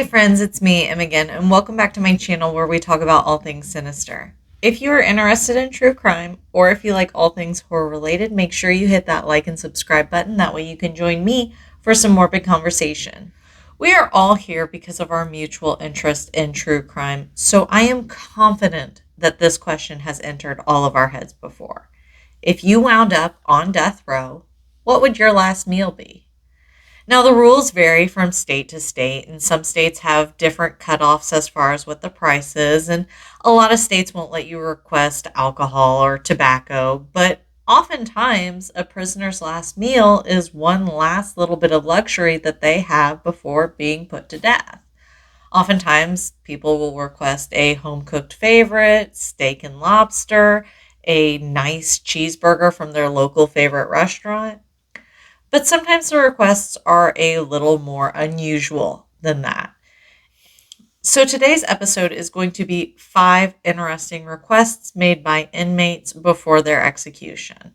Hey friends, it's me, Em again, and welcome back to my channel where we talk about all things sinister. If you are interested in true crime, or if you like all things horror related, make sure you hit that like and subscribe button. That way you can join me for some morbid conversation. We are all here because of our mutual interest in true crime, so I am confident that this question has entered all of our heads before. If you wound up on death row, what would your last meal be? Now, the rules vary from state to state, and some states have different cutoffs as far as what the price is, and a lot of states won't let you request alcohol or tobacco, but oftentimes a prisoner's last meal is one last little bit of luxury that they have before being put to death. Oftentimes, people will request a home cooked favorite, steak and lobster, a nice cheeseburger from their local favorite restaurant. But sometimes the requests are a little more unusual than that. So today's episode is going to be 5 interesting requests made by inmates before their execution.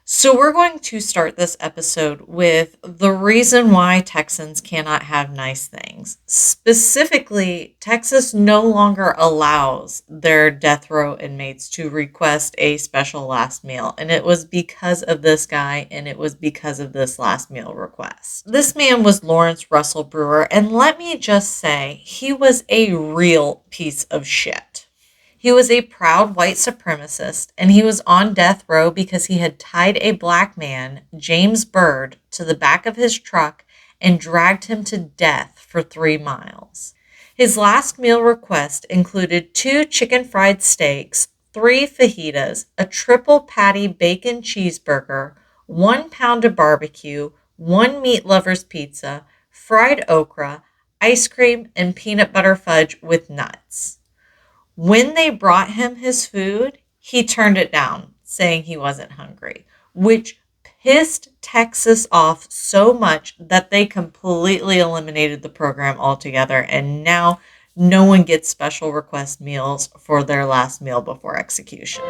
So we're going to start this episode with the reason why Texans cannot have nice things. Specifically, Texas no longer allows their death row inmates to request a special last meal. And it was because of this guy, and it was because of this last meal request. This man was Lawrence Russell Brewer, and let me just say, he was a real piece of shit. He was a proud white supremacist, and he was on death row because he had tied a black man, James Byrd, to the back of his truck and dragged him to death for 3 miles. His last meal request included 2 chicken fried steaks, 3 fajitas, a triple patty bacon cheeseburger, 1 pound of barbecue, 1 meat lover's pizza, fried okra, ice cream, and peanut butter fudge with nuts. When they brought him his food, he turned it down, saying he wasn't hungry, which pissed Texas off so much that they completely eliminated the program altogether, and now no one gets special request meals for their last meal before execution.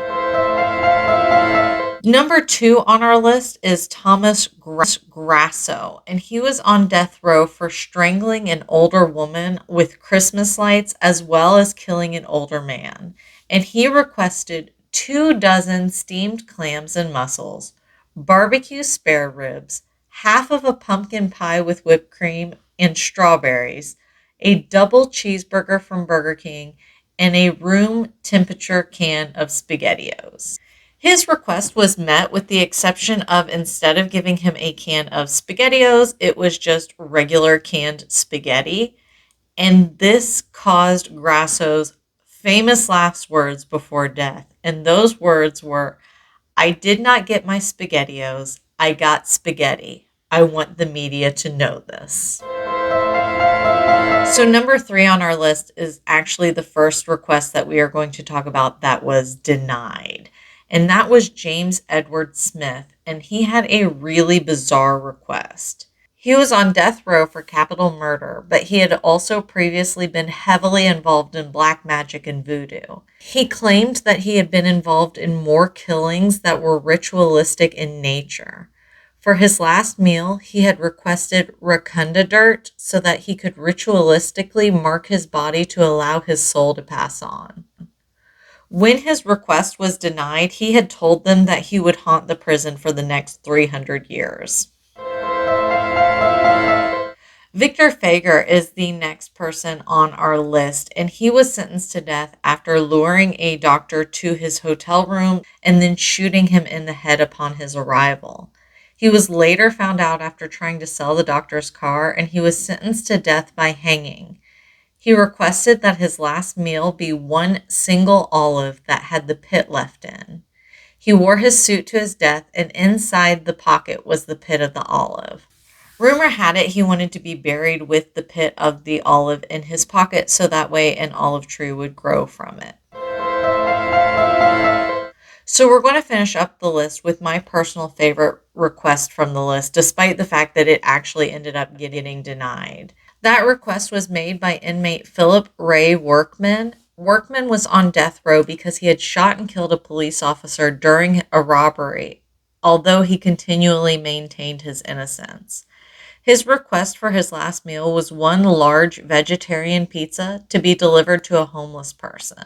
Number 2 on our list is Thomas Grasso, and he was on death row for strangling an older woman with Christmas lights as well as killing an older man. And he requested 2 dozen steamed clams and mussels, barbecue spare ribs, half of a pumpkin pie with whipped cream and strawberries, a double cheeseburger from Burger King, and a room temperature can of SpaghettiOs. His request was met with the exception of instead of giving him a can of SpaghettiOs, it was just regular canned spaghetti. And this caused Grasso's famous last words before death. And those words were, "I did not get my SpaghettiOs. I got spaghetti. I want the media to know this." So number 3 on our list is actually the first request that we are going to talk about that was denied. And that was James Edward Smith, and he had a really bizarre request. He was on death row for capital murder, but he had also previously been heavily involved in black magic and voodoo. He claimed that he had been involved in more killings that were ritualistic in nature. For his last meal, he had requested racunda dirt so that he could ritualistically mark his body to allow his soul to pass on. When his request was denied, he had told them that he would haunt the prison for the next 300 years. Victor Fager is the next person on our list, and he was sentenced to death after luring a doctor to his hotel room and then shooting him in the head upon his arrival. He was later found out after trying to sell the doctor's car, and he was sentenced to death by hanging. He requested that his last meal be 1 single olive that had the pit left in. He wore his suit to his death, and inside the pocket was the pit of the olive. Rumor had it he wanted to be buried with the pit of the olive in his pocket so that way an olive tree would grow from it. So we're going to finish up the list with my personal favorite request from the list, despite the fact that it actually ended up getting denied. That request was made by inmate Philip Ray Workman. Workman was on death row because he had shot and killed a police officer during a robbery, although he continually maintained his innocence. His request for his last meal was one large vegetarian pizza to be delivered to a homeless person.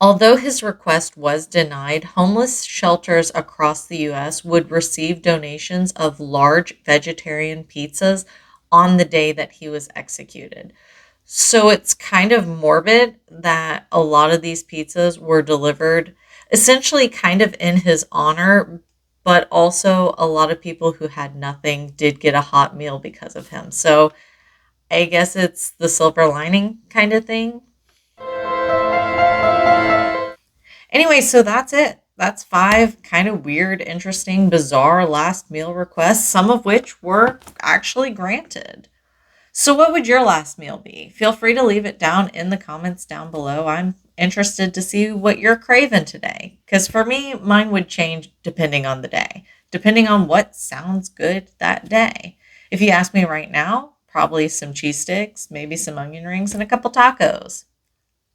Although his request was denied, homeless shelters across the US would receive donations of large vegetarian pizzas on the day that he was executed. So it's kind of morbid that a lot of these pizzas were delivered essentially kind of in his honor, but also a lot of people who had nothing did get a hot meal because of him. So I guess it's the silver lining kind of thing. Anyway, so that's it. That's 5 kind of weird, interesting, bizarre last meal requests, some of which were actually granted. So, what would your last meal be? Feel free to leave it down in the comments down below. I'm interested to see what you're craving today. Because for me, mine would change depending on the day, depending on what sounds good that day. If you ask me right now, probably some cheese sticks, maybe some onion rings, and a couple tacos.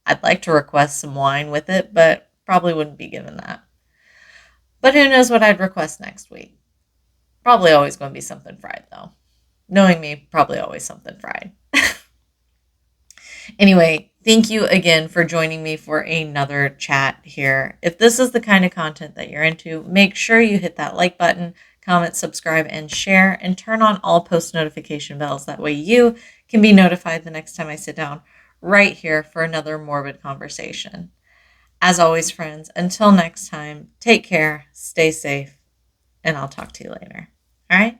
I'd like to request some wine with it, but probably wouldn't be given that. But who knows what I'd request next week? Probably always going to be something fried, though. Knowing me, probably always something fried. Anyway, thank you again for joining me for another chat here. If this is the kind of content that you're into, make sure you hit that like button, comment, subscribe, and share, and turn on all post notification bells. That way you can be notified the next time I sit down right here for another morbid conversation. As always, friends, until next time, take care, stay safe, and I'll talk to you later. All right?